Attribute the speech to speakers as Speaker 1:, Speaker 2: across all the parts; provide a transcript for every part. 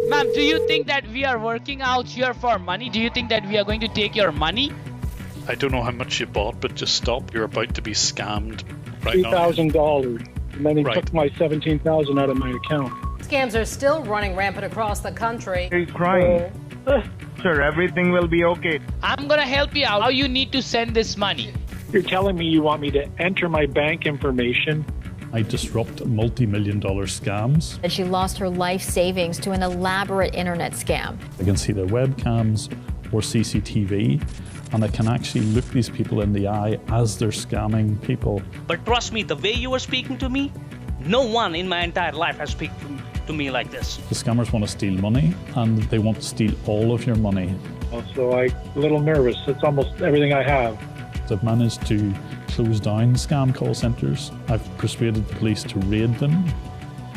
Speaker 1: Ma'am, do you think that we are working out here for money? Do you think that we are going to take your money?
Speaker 2: I don't know how much you bought, but just stop. You're about to be scammed right now.
Speaker 3: $3,000. And then he took my $17,000 out of my account.
Speaker 4: Scams are still running rampant across the country.
Speaker 5: He's crying. Sir, everything will be okay.
Speaker 1: I'm gonna help you out. How you need to send this money?
Speaker 3: You're telling me you want me to enter my bank information?
Speaker 6: I disrupt multi-million-dollar scams.
Speaker 7: And she lost her life savings to an elaborate internet scam.
Speaker 6: I can see their webcams or CCTV, and I can actually look these people in the eye as they're scamming people.
Speaker 8: But trust me, the way you were speaking to me, no one in my entire life has spoken to me like this.
Speaker 6: The scammers want to steal money, and they want to steal all of your money.
Speaker 3: So I'm a little nervous. It's almost everything I have.
Speaker 6: I've managed to close down scam call centres. I've persuaded the police to raid them.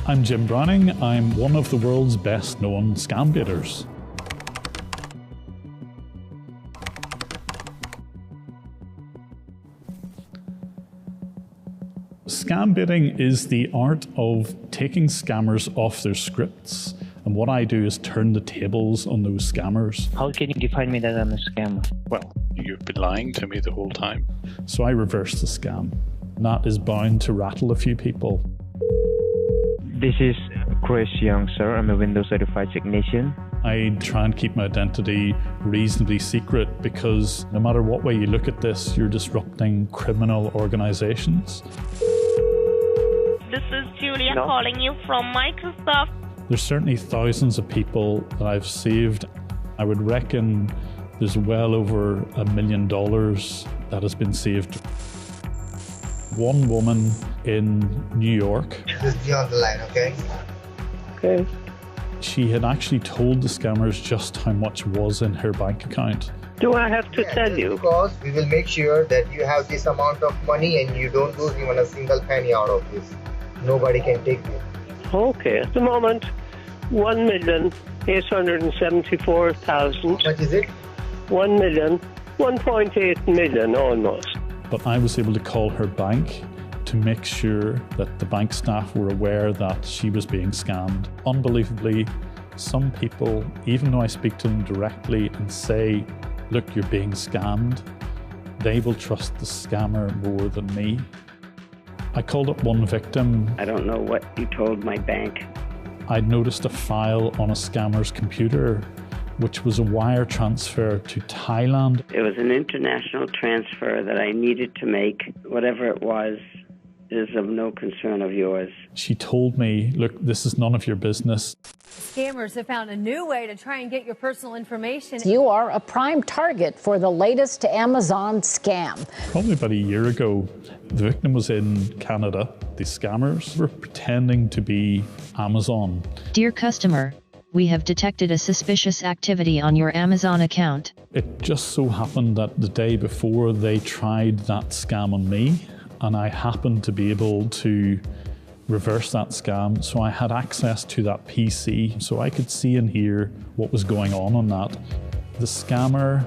Speaker 6: I'm Jim Browning. I'm one of the world's best known scam baiters. Scam baiting is the art of taking scammers off their scripts, and what I do is turn the tables on those scammers.
Speaker 9: How can you define me that I'm a scammer?
Speaker 2: Well, you've been lying to me the whole time.
Speaker 6: So I reverse the scam. That is bound to rattle a few people.
Speaker 9: This is Chris Young, sir. I'm a Windows certified technician.
Speaker 6: I try and keep my identity reasonably secret because no matter what way you look at this, you're disrupting criminal organizations.
Speaker 10: This is Julia calling you from Microsoft.
Speaker 6: There's certainly thousands of people that I've saved. I would reckon there's well over $1 million that has been saved. One woman in New York.
Speaker 11: Just be on the line, okay?
Speaker 3: Okay.
Speaker 6: She had actually told the scammers just how much was in her bank account.
Speaker 12: Do I have to tell you?
Speaker 11: Because we will make sure that you have this amount of money and you don't lose even a single penny out of this. Nobody can take it.
Speaker 12: Okay, at the moment, 1,874,000.
Speaker 11: What is it?
Speaker 12: 1.8 million almost.
Speaker 6: But I was able to call her bank to make sure that the bank staff were aware that she was being scammed. Unbelievably, some people, even though I speak to them directly and say, look, you're being scammed, they will trust the scammer more than me. I called up one victim.
Speaker 13: I don't know what you told my bank.
Speaker 6: I'd noticed a file on a scammer's computer, which was a wire transfer to Thailand.
Speaker 13: It was an international transfer that I needed to make. Whatever it was is of no concern of yours.
Speaker 6: She told me, look, this is none of your business.
Speaker 4: Scammers have found a new way to try and get your personal information.
Speaker 14: You are a prime target for the latest Amazon scam.
Speaker 6: Probably about a year ago, the victim was in Canada. The scammers were pretending to be Amazon.
Speaker 15: Dear customer, we have detected a suspicious activity on your Amazon account.
Speaker 6: It just so happened that the day before they tried that scam on me, and I happened to be able to reverse that scam, so I had access to that PC, so I could see and hear what was going on that. The scammer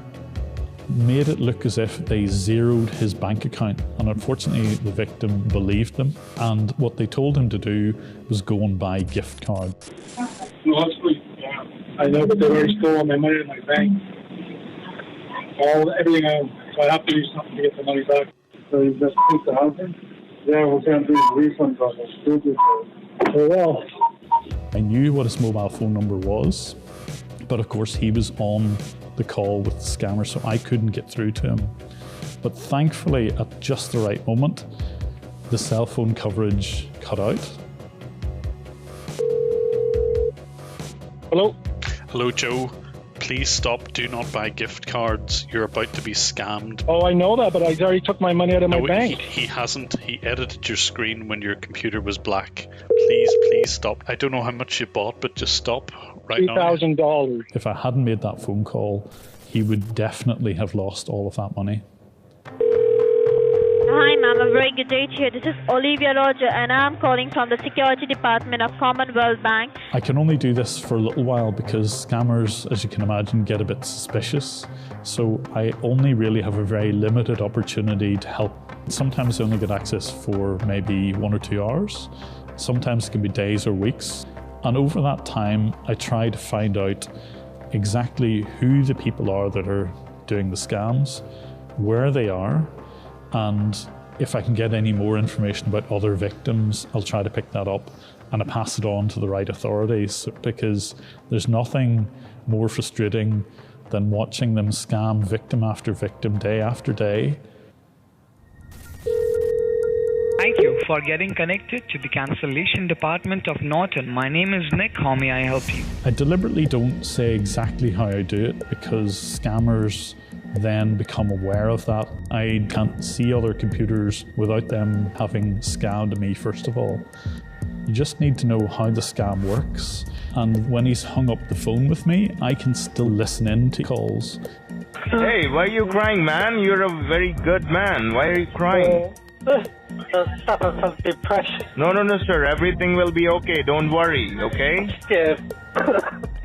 Speaker 6: made it look as if they zeroed his bank account, and unfortunately the victim believed them, and what they told him to do was go and buy a gift card.
Speaker 3: I know, but they've already stolen my money in my bank. Everything I own. So I have to do something to get the money back. So you just put the housing? Yeah, we're going to do refunds on this. Oh, well.
Speaker 6: I knew what his mobile phone number was, but of course he was on the call with the scammer, so I couldn't get through to him. But thankfully, at just the right moment, the cell phone coverage cut out.
Speaker 3: Hello?
Speaker 2: Hello, Joe. Please stop. Do not buy gift cards. You're about to be scammed.
Speaker 3: Oh, I know that, but I already took my money out of my bank.
Speaker 2: He hasn't. He edited your screen when your computer was black. Please stop. I don't know how much you bought, but just stop right now.
Speaker 3: $3,000.
Speaker 6: If I hadn't made that phone call, he would definitely have lost all of that money.
Speaker 10: Hi ma'am, a very good day to you. This is Olivia Roger and I'm calling from the Security Department of Commonwealth Bank.
Speaker 6: I can only do this for a little while because scammers, as you can imagine, get a bit suspicious. So I only really have a very limited opportunity to help. Sometimes I only get access for maybe 1 or 2 hours. Sometimes it can be days or weeks. And over that time, I try to find out exactly who the people are that are doing the scams, where they are, and if I can get any more information about other victims, I'll try to pick that up and I pass it on to the right authorities, because there's nothing more frustrating than watching them scam victim after victim, day after day.
Speaker 16: Thank you for getting connected to the cancellation department of Norton. My name is Nick. How may I help you?
Speaker 6: I deliberately don't say exactly how I do it because scammers then become aware of that. I can't see other computers without them having scammed me, first of all. You just need to know how the scam works. And when he's hung up the phone with me, I can still listen in to calls.
Speaker 5: Hey, why are you crying, man? You're a very good man. Why are you crying?
Speaker 12: Suffer from depression.
Speaker 5: No, sir. Everything will be okay. Don't worry, okay?
Speaker 12: Yes.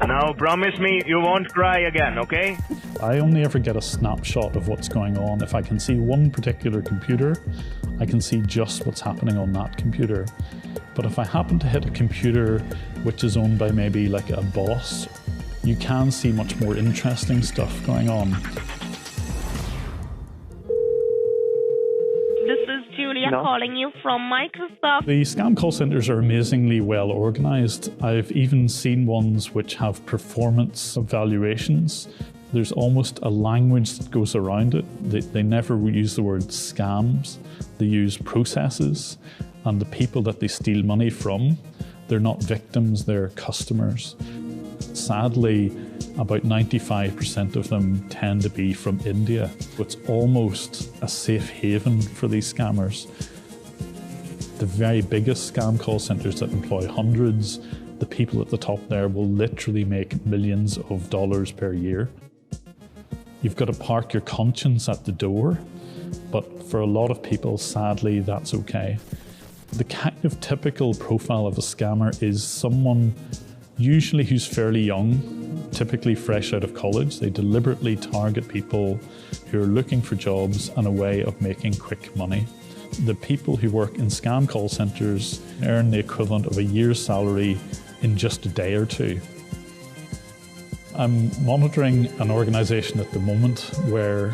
Speaker 5: Now, promise me you won't cry again, okay?
Speaker 6: I only ever get a snapshot of what's going on. If I can see one particular computer, I can see just what's happening on that computer. But if I happen to hit a computer which is owned by maybe like a boss, you can see much more interesting stuff going on.
Speaker 10: Calling you from Microsoft.
Speaker 6: The scam call centers are amazingly well organized. I've even seen ones which have performance evaluations. There's almost a language that goes around it. They never use the word scams. They use processes, and the people that they steal money from, they're not victims, they're customers. Sadly, about 95% of them tend to be from India. It's almost a safe haven for these scammers. The very biggest scam call centers that employ hundreds, the people at the top there will literally make millions of dollars per year. You've got to park your conscience at the door, but for a lot of people, sadly, that's okay. The kind of typical profile of a scammer is someone usually who's fairly young, typically fresh out of college. They deliberately target people who are looking for jobs and a way of making quick money. The people who work in scam call centers earn the equivalent of a year's salary in just a day or two. I'm monitoring an organization at the moment where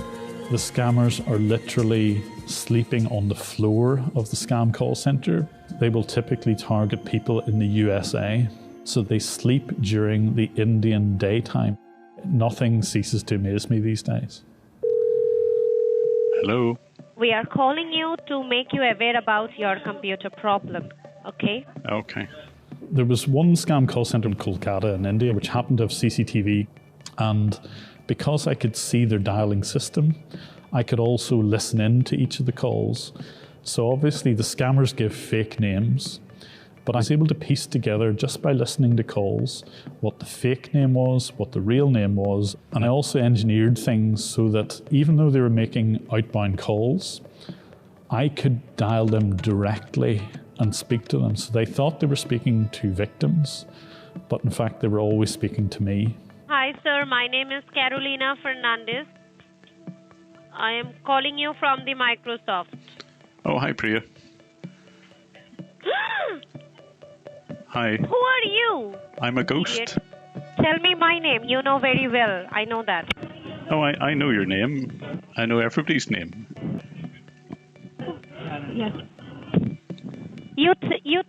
Speaker 6: the scammers are literally sleeping on the floor of the scam call center. They will typically target people in the USA. So they sleep during the Indian daytime. Nothing ceases to amaze me these days.
Speaker 2: Hello?
Speaker 10: We are calling you to make you aware about your computer problem, okay?
Speaker 2: Okay.
Speaker 6: There was one scam call center in Kolkata in India which happened to have CCTV, and because I could see their dialing system, I could also listen in to each of the calls. So obviously the scammers give fake names, but I was able to piece together, just by listening to calls, what the fake name was, what the real name was. And I also engineered things so that even though they were making outbound calls, I could dial them directly and speak to them. So they thought they were speaking to victims, but in fact they were always speaking to me.
Speaker 10: Hi sir, my name is Carolina Fernandez. I am calling you from the Microsoft.
Speaker 2: Oh, hi Priya. Hi.
Speaker 10: Who are you?
Speaker 2: I'm a ghost.
Speaker 10: Idiot. Tell me my name. You know very well. I know that.
Speaker 2: Oh, I know your name. I know everybody's name.
Speaker 10: Yes. You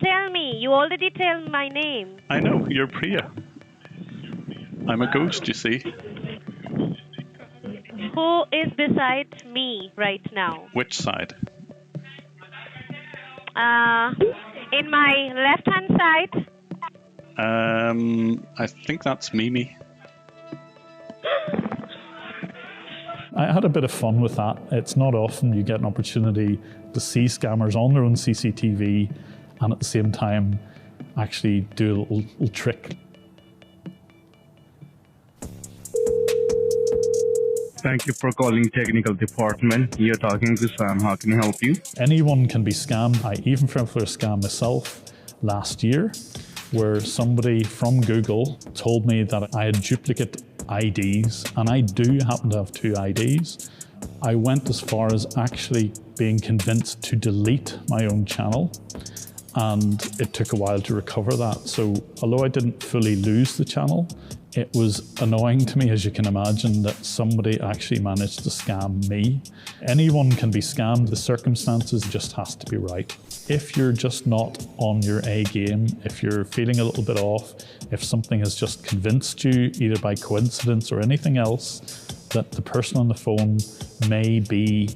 Speaker 10: tell me. You already tell my name.
Speaker 2: I know. You're Priya. I'm a ghost, you see.
Speaker 10: Who is beside me right now?
Speaker 2: Which side?
Speaker 10: In my left-hand side.
Speaker 2: I think that's Mimi.
Speaker 6: I had a bit of fun with that. It's not often you get an opportunity to see scammers on their own CCTV and at the same time actually do a little trick.
Speaker 5: Thank you for calling technical department. You're talking to Sam. How can I help you?
Speaker 6: Anyone can be scammed. I even fell for a scam myself last year where somebody from Google told me that I had duplicate IDs, and I do happen to have 2 IDs. I went as far as actually being convinced to delete my own channel and it took a while to recover that. So although I didn't fully lose the channel, it was annoying to me, as you can imagine, that somebody actually managed to scam me. Anyone can be scammed, the circumstances just has to be right. If you're just not on your A game, if you're feeling a little bit off, if something has just convinced you, either by coincidence or anything else, that the person on the phone may be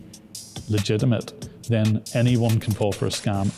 Speaker 6: legitimate, then anyone can fall for a scam.